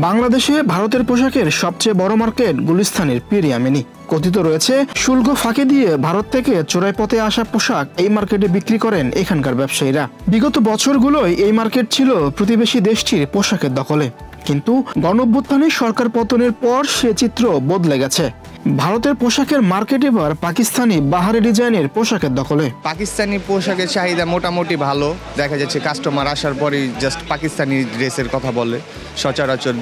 বাংলাদেশে ভারতের পোশাকের সবচেয়ে বড় মার্কেট গুলিস্তানের পিরিয়ামিনি। কথিত রয়েছে শুল্ক ফাঁকি দিয়ে ভারত থেকে চোরাই পথে আসা পোশাক এই মার্কেটে বিক্রি করেন এখানকার ব্যবসায়ীরা। বিগত বছরগুলোয় এই মার্কেট ছিল প্রতিবেশী দেশটির পোশাকের দখলে, কিন্তু গণঅভ্যুত্থানে সরকার পতনের পর সে চিত্র বদলে গেছে। ভারতের পোশাকের মার্কেট এবার পাকিস্তানি বাহারি ডিজাইনের পোশাকের দখলে। পাকিস্তানি পোশাকের চাহিদা মোটামুটি ভালো, দেখা যাচ্ছে কাস্টমার আসার পরেই জাস্ট পাকিস্তানি ড্রেসের কথা বলে। সচরাচর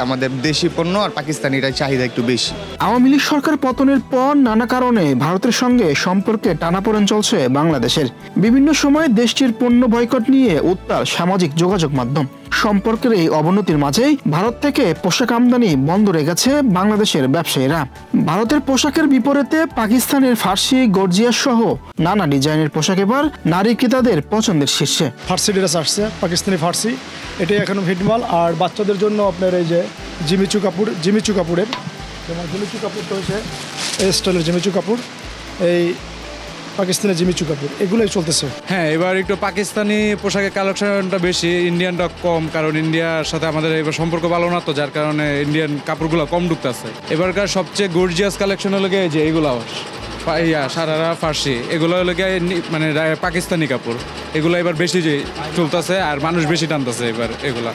আমাদের দেশি পণ্য আর পাকিস্তানিরা চাহিদা একটু বেশি। আওয়ামী লীগ সরকার পতনের পর নানা কারণে ভারতের সঙ্গে সম্পর্কে টানাপোড়েন চলছে বাংলাদেশের। বিভিন্ন সময় দেশটির পণ্য বয়কট নিয়ে উত্তাল সামাজিক যোগাযোগ মাধ্যম। সম্পর্কের এই অবনতির মাঝেই ভারত থেকে পোশাক আমদানি বন্ধ রেখেছে বাংলাদেশের ব্যবসায়ীরা। ভারতের পোশাকের বিপরীতে পাকিস্তানের ফার্সি, গর্জিয়াস সহ নানা ডিজাইনের পোশাক এবার নারী ক্রেতাদের পছন্দের শীর্ষে। ফার্সি ড্রেস আসছে, পাকিস্তানি ফার্সি, এটাই এখন হিটমাল। আর বাচ্চাদের জন্য আপনার এই যে জিমিচু কাপড়ের যেমন জিমিচু কাপড়টা হচ্ছে এই স্টাইলের জিমিচু কাপড়, এই পাকিস্তানের জিমিচু কাপড়, এগুলোই চলতেছে। হ্যাঁ, এবার একটু পাকিস্তানি পোশাকের কালেকশনটা বেশি, ইন্ডিয়ানটা কম, কারণ ইন্ডিয়ার সাথে আমাদের এবার সম্পর্ক ভালো না, তো যার কারণে ইন্ডিয়ান কাপড়গুলো কম ঢুকতেছে। এবারকার সবচেয়ে গর্জিয়াস কালেকশন হলো গিয়ে যে এইগুলো সারারা ফার্সি, এগুলো হলো গিয়ে মানে পাকিস্তানি কাপড়, এগুলো এবার বেশি চলতেছে আর মানুষ বেশি টানতেছে এবার এগুলা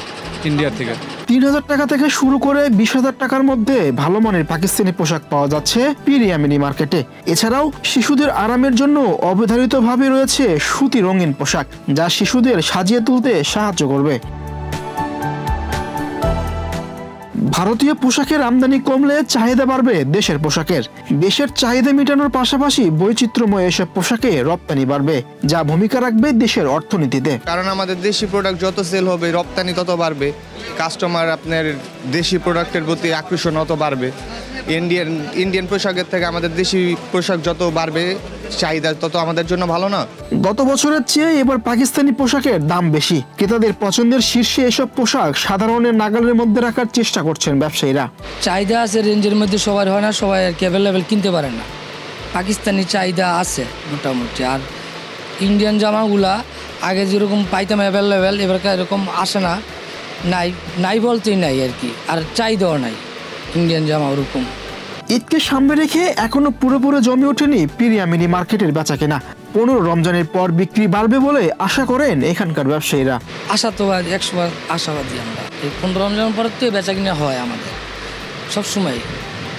ইন্ডিয়ার থেকে। ৩,০০০ টাকা থেকে শুরু করে ২০,০০০ টাকার মধ্যে ভালো মানের পাকিস্তানি পোশাক পাওয়া যাচ্ছে পিরিয়ামিনি মার্কেটে। এছাড়াও শিশুদের আরামের জন্য অবধারিতভাবে রয়েছে সুতি রঙিন পোশাক, যা শিশুদের সাজিয়ে তুলতে সাহায্য করবে। ভারতীয় পোশাকের আমদানি কমলে চাহিদা বাড়বে দেশের পোশাকের। দেশের চাহিদা মেটানোর পাশাপাশি বৈচিত্র্যময় এসব পোশাকে রপ্তানি বাড়বে, যা ভূমিকা রাখবে দেশের অর্থনীতিতে। কারণ আমাদের দেশি প্রোডাক্ট যত সেল হবে, রপ্তানি তত বাড়বে, কাস্টমার আপনার দেশি প্রোডাক্টের প্রতি আকর্ষণ তত বাড়বে। ইন্ডিয়ান পোশাকের থেকে আমাদের দেশি পোশাক যত বাড়বে, চাহিদা তত আমাদের জন্য ভালো না। গত বছরের চেয়ে এবার পাকিস্তানি পোশাকের দাম বেশি। ক্রেতাদের পছন্দের শীর্ষে এসব পোশাক সাধারণের নাগালের মধ্যে রাখার চেষ্টা করছেন ব্যবসায়ীরা। চাহিদা আছে, রেঞ্জের মধ্যে সবার হয় না, সবাই আর কি অ্যাভেলেবেল কিনতে পারে না। পাকিস্তানি চাহিদা আছে মোটামুটি। আর ইন্ডিয়ান জামাগুলা আগে যেরকম পাইতাম অ্যাভেলেবেল, এবারকার এরকম আসে না, নাই বলতেই নাই আর কি, আর চাহিদাও নাই ইন্ডিয়ান জামা ওরকম। ঈদকে সামনে রেখে এখনো পুরোপুরি জমে ওঠেনি পিরিয়ামিনি মার্কেটের বেচাকেনা। 15 রমজানের পর বিক্রি বাড়বে বলে আশা করেন এখানকার ব্যবসায়ীরা। আশা তো 100% আশাবাদী আমরা। এই 15 রমজানের পর তো বেচাকিনা হয় আমাদের সবসময়,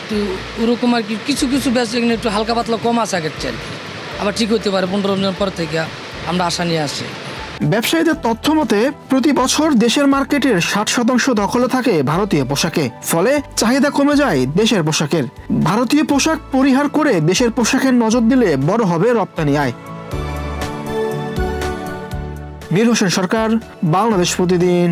তো ওরকম আর কি। কিছু কিছু বেচাকিনা একটু হালকা পাতলা কম আছে আগের চেয়ে, আবার ঠিক হতে পারে 15 রমজান পর থেকে, আমরা আশা নিয়ে আসি। ব্যবসায়ীদের তথ্য মতে প্রতি বছর দেশের মার্কেটের 60% দখলে থাকে ভারতীয় পোশাকে। ফলে চাহিদা কমে যায় দেশের পোশাকের। ভারতীয় পোশাক পরিহার করে দেশের পোশাকের নজর দিলে বড় হবে রপ্তানি আয়। মীর হোসেন সরকার, বাংলাদেশ প্রতিদিন।